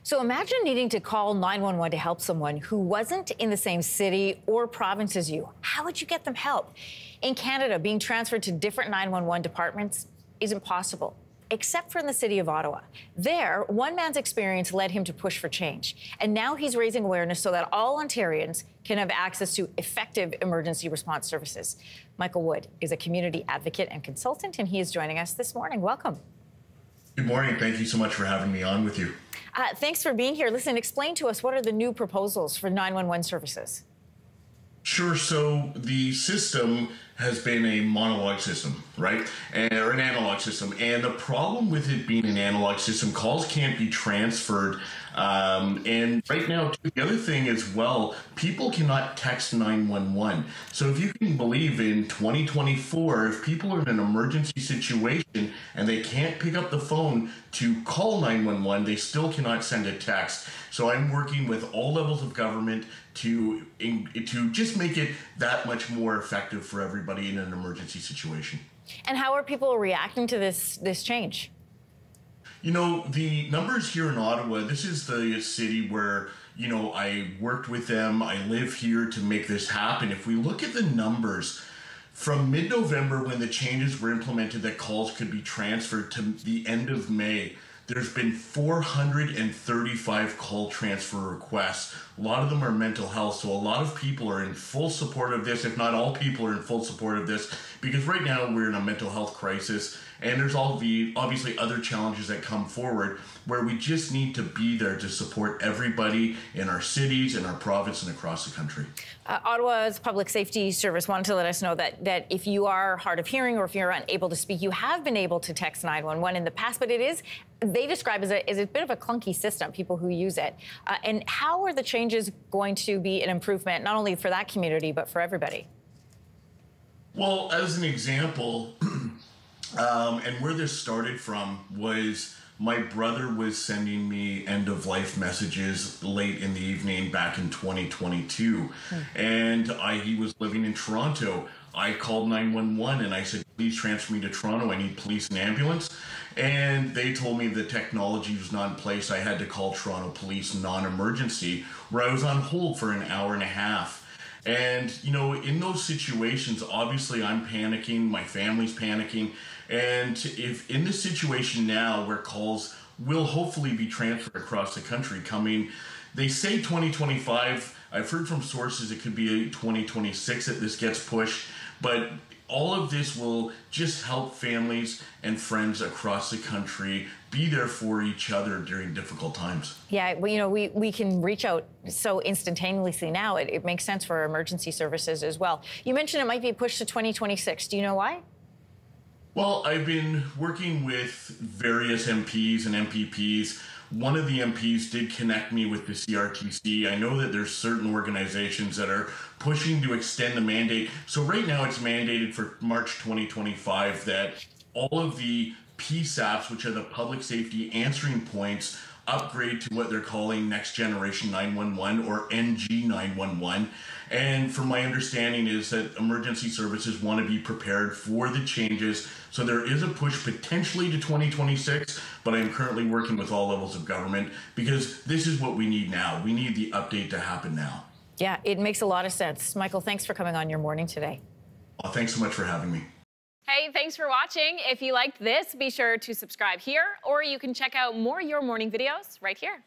So imagine needing to call 911 to help someone who wasn't in the same city or province as you. How would you get them help? In Canada, being transferred to different 911 departments isn't possible, except for in the city of Ottawa. There, one man's experience led him to push for change. And now he's raising awareness so that all Ontarians can have access to effective emergency response services. Michael Wood is a community advocate and consultant, and he is joining us this morning. Welcome. Good morning. Thank you so much for having me on with you. Thanks for being here. Listen, explain to us, what are the new proposals for 911 services? Sure. So the system has been a monologue system, right? Or an analog system. And the problem with it being an analog system, calls can't be transferred. And right now, too, the other thing as well, people cannot text 911. So if you can believe in 2024, if people are in an emergency situation and they can't pick up the phone to call 911, they still cannot send a text. So I'm working with all levels of government to just make it that much more effective for everybody in an emergency situation. And how are people reacting to this change? You know, the numbers here in Ottawa, this is the city where, you know, I worked with them. I live here to make this happen. If we look at the numbers, from mid-November when the changes were implemented that calls could be transferred to the end of May, there's been 435 call transfer requests. A lot of them are mental health, so a lot of people are in full support of this, if not all people are in full support of this, because right now we're in a mental health crisis, and there's all the obviously other challenges that come forward where we just need to be there to support everybody in our cities, in our province, and across the country. Ottawa's Public Safety Service wanted to let us know that if you are hard of hearing or if you're unable to speak, you have been able to text 911 in the past, but they describe as a bit of a clunky system, people who use it. And how are the changes going to be an improvement, not only for that community, but for everybody? Well, as an example, and where this started from was my brother was sending me end-of-life messages late in the evening back in 2022. And he was living in Toronto. I called 911 and I said, please transfer me to Toronto. I need police and ambulance. And they told me the technology was not in place. I had to call Toronto Police non-emergency, where I was on hold for an hour and a half. And, you know, in those situations, obviously I'm panicking, my family's panicking. And if in this situation now where calls will hopefully be transferred across the country coming, they say 2025, I've heard from sources it could be 2026 that this gets pushed, but all of this will just help families and friends across the country be there for each other during difficult times. Yeah, well, you know, we can reach out so instantaneously now. It makes sense for emergency services as well. You mentioned it might be pushed to 2026. Do you know why? Well, I've been working with various MPs and MPPs. One of the MPs did connect me with the CRTC. I know that there's certain organizations that are pushing to extend the mandate. So right now it's mandated for March 2025 that all of the PSAPs, which are the public safety answering points, upgrade to what they're calling Next Generation 911 or NG 911. And from my understanding is that emergency services want to be prepared for the changes. So there is a push potentially to 2026, but I'm currently working with all levels of government because this is what we need now. We need the update to happen now. Yeah, it makes a lot of sense. Michael, thanks for coming on Your Morning today. Well, thanks so much for having me. Hey, thanks for watching. If you liked this, be sure to subscribe here, or you can check out more Your Morning videos right here.